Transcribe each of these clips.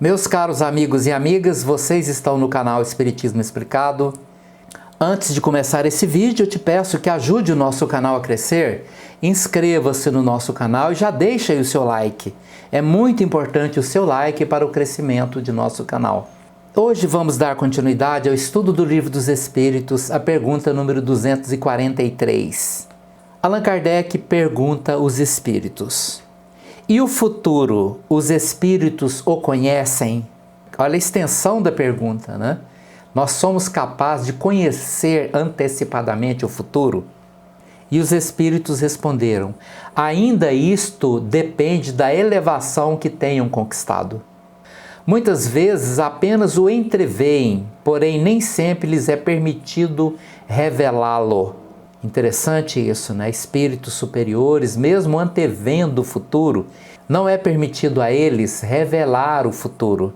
Meus caros amigos e amigas, vocês estão no canal Espiritismo Explicado. Antes de começar esse vídeo, eu te peço que ajude o nosso canal a crescer. Inscreva-se no nosso canal e já deixa aí o seu like. É muito importante o seu like para o crescimento de nosso canal. Hoje vamos dar continuidade ao estudo do Livro dos Espíritos, a pergunta número 243. Allan Kardec pergunta os espíritos: e o futuro, os espíritos o conhecem? Olha a extensão da pergunta, né? Nós somos capazes de conhecer antecipadamente o futuro? E os espíritos responderam: ainda isto depende da elevação que tenham conquistado. Muitas vezes apenas o entreveem, porém nem sempre lhes é permitido revelá-lo. Interessante isso, né? Espíritos superiores, mesmo antevendo o futuro, não é permitido a eles revelar o futuro,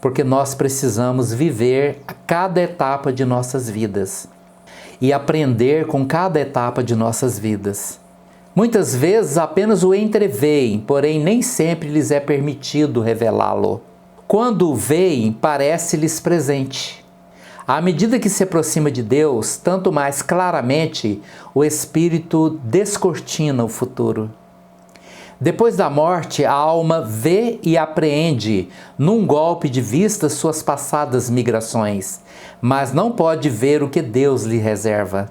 porque nós precisamos viver a cada etapa de nossas vidas e aprender com cada etapa de nossas vidas. Muitas vezes apenas o entreveem, porém nem sempre lhes é permitido revelá-lo. Quando o veem, parece-lhes presente. À medida que se aproxima de Deus, tanto mais claramente o espírito descortina o futuro. Depois da morte, a alma vê e apreende, num golpe de vista, suas passadas migrações, mas não pode ver o que Deus lhe reserva.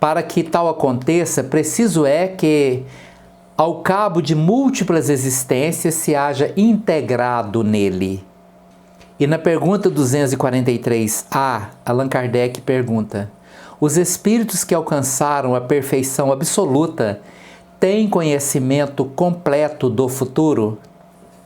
Para que tal aconteça, preciso é que, ao cabo de múltiplas existências, se haja integrado nele. E na pergunta 243A, Allan Kardec pergunta: os espíritos que alcançaram a perfeição absoluta têm conhecimento completo do futuro?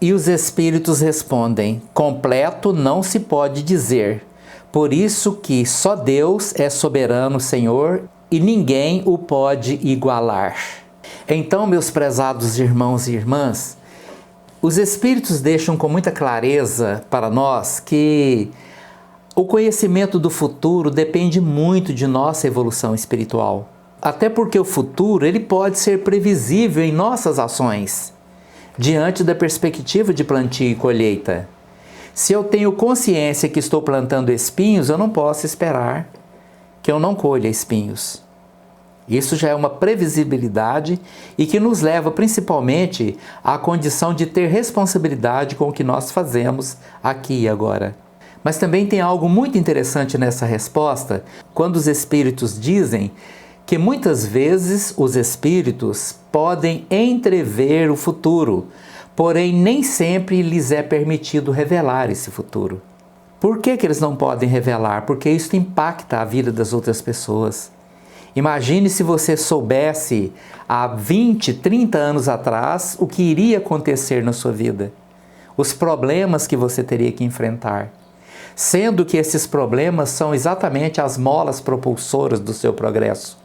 E os espíritos respondem: completo não se pode dizer, por isso que só Deus é soberano Senhor e ninguém o pode igualar. Então, meus prezados irmãos e irmãs, os Espíritos deixam com muita clareza para nós que o conhecimento do futuro depende muito de nossa evolução espiritual. Até porque o futuro ele pode ser previsível em nossas ações, diante da perspectiva de plantio e colheita. Se eu tenho consciência que estou plantando espinhos, eu não posso esperar que eu não colha espinhos. Isso já é uma previsibilidade e que nos leva principalmente à condição de ter responsabilidade com o que nós fazemos aqui e agora. Mas também tem algo muito interessante nessa resposta, quando os espíritos dizem que muitas vezes os espíritos podem entrever o futuro, porém nem sempre lhes é permitido revelar esse futuro. Por que eles não podem revelar? Porque isso impacta a vida das outras pessoas. Imagine se você soubesse há 20, 30 anos atrás o que iria acontecer na sua vida, os problemas que você teria que enfrentar, sendo que esses problemas são exatamente as molas propulsoras do seu progresso.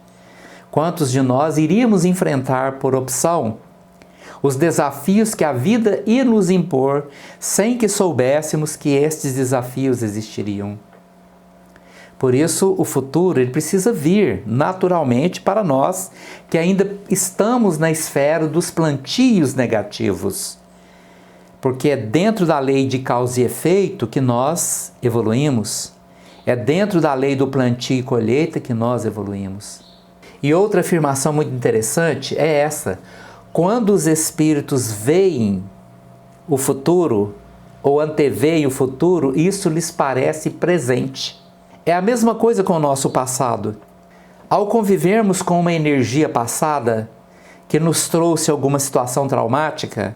Quantos de nós iríamos enfrentar por opção os desafios que a vida ia nos impor sem que soubéssemos que estes desafios existiriam? Por isso, o futuro ele precisa vir naturalmente para nós que ainda estamos na esfera dos plantios negativos. Porque é dentro da lei de causa e efeito que nós evoluímos. É dentro da lei do plantio e colheita que nós evoluímos. E outra afirmação muito interessante é essa: quando os espíritos veem o futuro ou anteveem o futuro, isso lhes parece presente. É a mesma coisa com o nosso passado. Ao convivermos com uma energia passada que nos trouxe alguma situação traumática,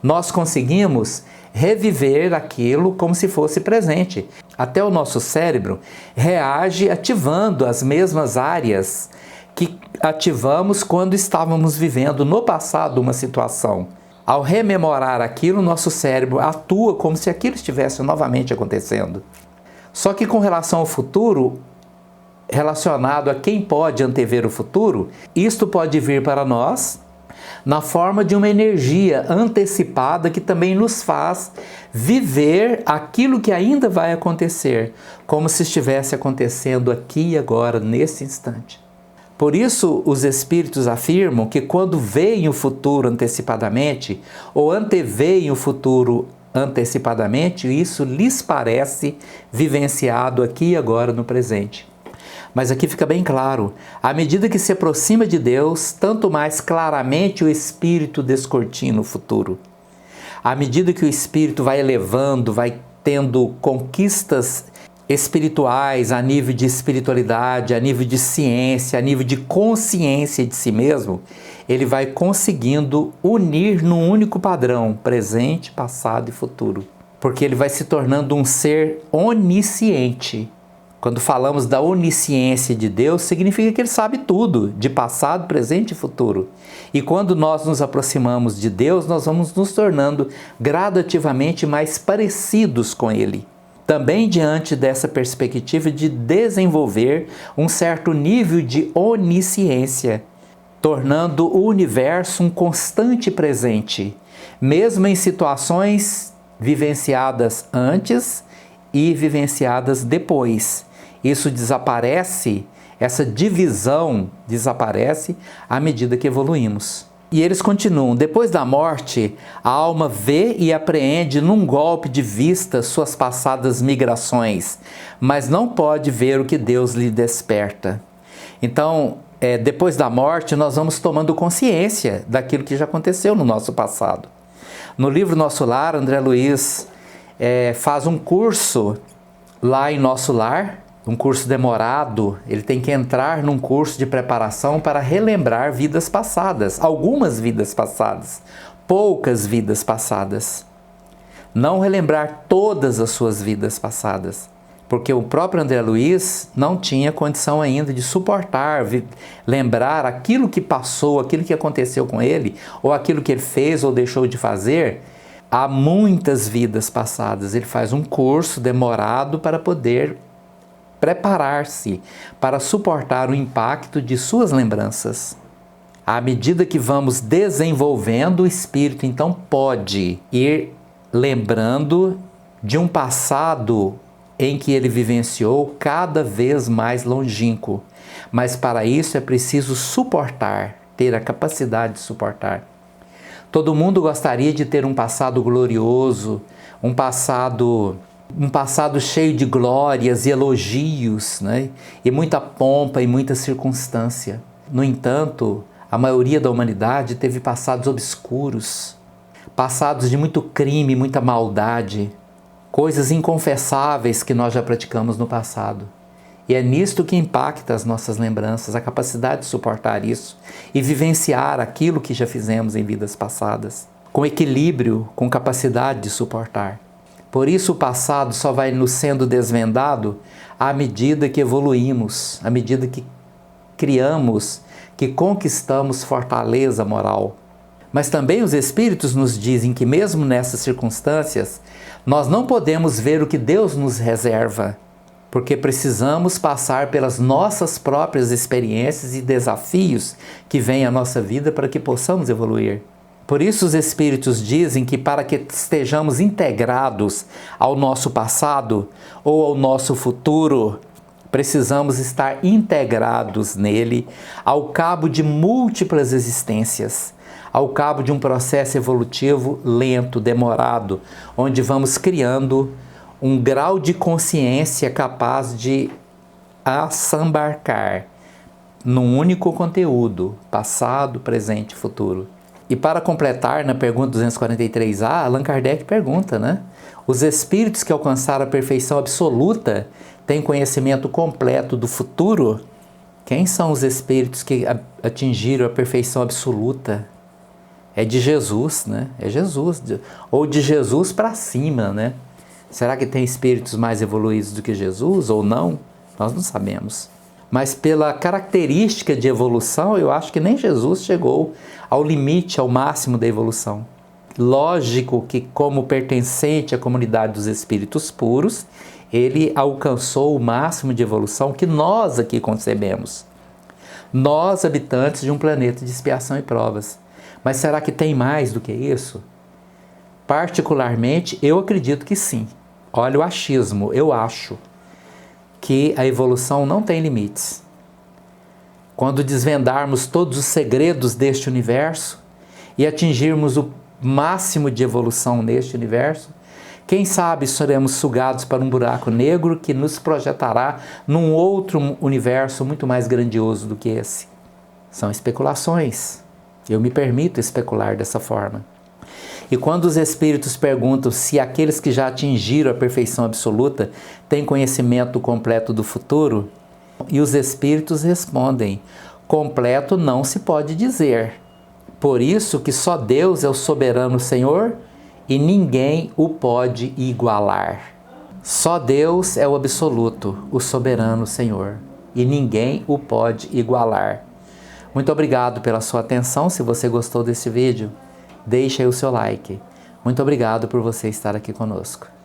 nós conseguimos reviver aquilo como se fosse presente. Até o nosso cérebro reage ativando as mesmas áreas que ativamos quando estávamos vivendo no passado uma situação. Ao rememorar aquilo, nosso cérebro atua como se aquilo estivesse novamente acontecendo. Só que com relação ao futuro, relacionado a quem pode antever o futuro, isto pode vir para nós na forma de uma energia antecipada que também nos faz viver aquilo que ainda vai acontecer, como se estivesse acontecendo aqui e agora, nesse instante. Por isso, os espíritos afirmam que quando veem o futuro antecipadamente, ou anteveem o futuro antecipadamente, isso lhes parece vivenciado aqui e agora no presente. Mas aqui fica bem claro, à medida que se aproxima de Deus, tanto mais claramente o Espírito descortina o futuro. À medida que o Espírito vai elevando, vai tendo conquistas espirituais a nível de espiritualidade, a nível de ciência, a nível de consciência de si mesmo, ele vai conseguindo unir num único padrão, presente, passado e futuro. Porque ele vai se tornando um ser onisciente. Quando falamos da onisciência de Deus, significa que ele sabe tudo, de passado, presente e futuro. E quando nós nos aproximamos de Deus, nós vamos nos tornando gradativamente mais parecidos com Ele. Também diante dessa perspectiva de desenvolver um certo nível de onisciência, tornando o universo um constante presente, mesmo em situações vivenciadas antes e vivenciadas depois. Isso desaparece, essa divisão desaparece à medida que evoluímos. E eles continuam, depois da morte, a alma vê e apreende num golpe de vista suas passadas migrações, mas não pode ver o que Deus lhe desperta. Então, depois da morte, nós vamos tomando consciência daquilo que já aconteceu no nosso passado. No livro Nosso Lar, André Luiz faz um curso lá em Nosso Lar, um curso demorado. Ele tem que entrar num curso de preparação para relembrar vidas passadas, algumas vidas passadas, poucas vidas passadas. Não relembrar todas as suas vidas passadas, porque o próprio André Luiz não tinha condição ainda de suportar, lembrar aquilo que passou, aquilo que aconteceu com ele, ou aquilo que ele fez ou deixou de fazer, há muitas vidas passadas. Ele faz um curso demorado para poder preparar-se para suportar o impacto de suas lembranças. À medida que vamos desenvolvendo, o espírito então pode ir lembrando de um passado em que ele vivenciou cada vez mais longínquo. Mas para isso é preciso suportar, ter a capacidade de suportar. Todo mundo gostaria de ter um passado glorioso, um passado cheio de glórias e elogios, né? E muita pompa e muita circunstância. No entanto, a maioria da humanidade teve passados obscuros, passados de muito crime, muita maldade, coisas inconfessáveis que nós já praticamos no passado. E é nisto que impacta as nossas lembranças, a capacidade de suportar isso e vivenciar aquilo que já fizemos em vidas passadas, com equilíbrio, com capacidade de suportar. Por isso o passado só vai nos sendo desvendado à medida que evoluímos, à medida que criamos, que conquistamos fortaleza moral. Mas também os Espíritos nos dizem que mesmo nessas circunstâncias, nós não podemos ver o que Deus nos reserva, porque precisamos passar pelas nossas próprias experiências e desafios que vêm à nossa vida para que possamos evoluir. Por isso os Espíritos dizem que para que estejamos integrados ao nosso passado ou ao nosso futuro, precisamos estar integrados nele ao cabo de múltiplas existências, ao cabo de um processo evolutivo lento, demorado, onde vamos criando um grau de consciência capaz de assambarcar num único conteúdo, passado, presente e futuro. E para completar, na pergunta 243A, Allan Kardec pergunta, né? Os espíritos que alcançaram a perfeição absoluta têm conhecimento completo do futuro? Quem são os espíritos que atingiram a perfeição absoluta? É de Jesus, né? É Jesus, ou de Jesus para cima, né? Será que tem espíritos mais evoluídos do que Jesus ou não? Nós não sabemos. Mas pela característica de evolução, eu acho que nem Jesus chegou ao limite, ao máximo da evolução. Lógico que, como pertencente à comunidade dos espíritos puros, ele alcançou o máximo de evolução que nós aqui concebemos. Nós, habitantes de um planeta de expiação e provas. Mas será que tem mais do que isso? Particularmente, eu acredito que sim. Olha o achismo, eu acho que a evolução não tem limites. Quando desvendarmos todos os segredos deste universo e atingirmos o máximo de evolução neste universo, Quem sabe seremos sugados para um buraco negro que nos projetará num outro universo muito mais grandioso do que esse. São especulações. Eu me permito especular dessa forma. E quando os espíritos perguntam se aqueles que já atingiram a perfeição absoluta têm conhecimento completo do futuro, e os espíritos respondem: completo não se pode dizer. Por isso que só Deus é o soberano Senhor e ninguém o pode igualar. Só Deus é o absoluto, o soberano Senhor, e ninguém o pode igualar. Muito obrigado pela sua atenção. Se você gostou desse vídeo, deixe aí o seu like. Muito obrigado por você estar aqui conosco.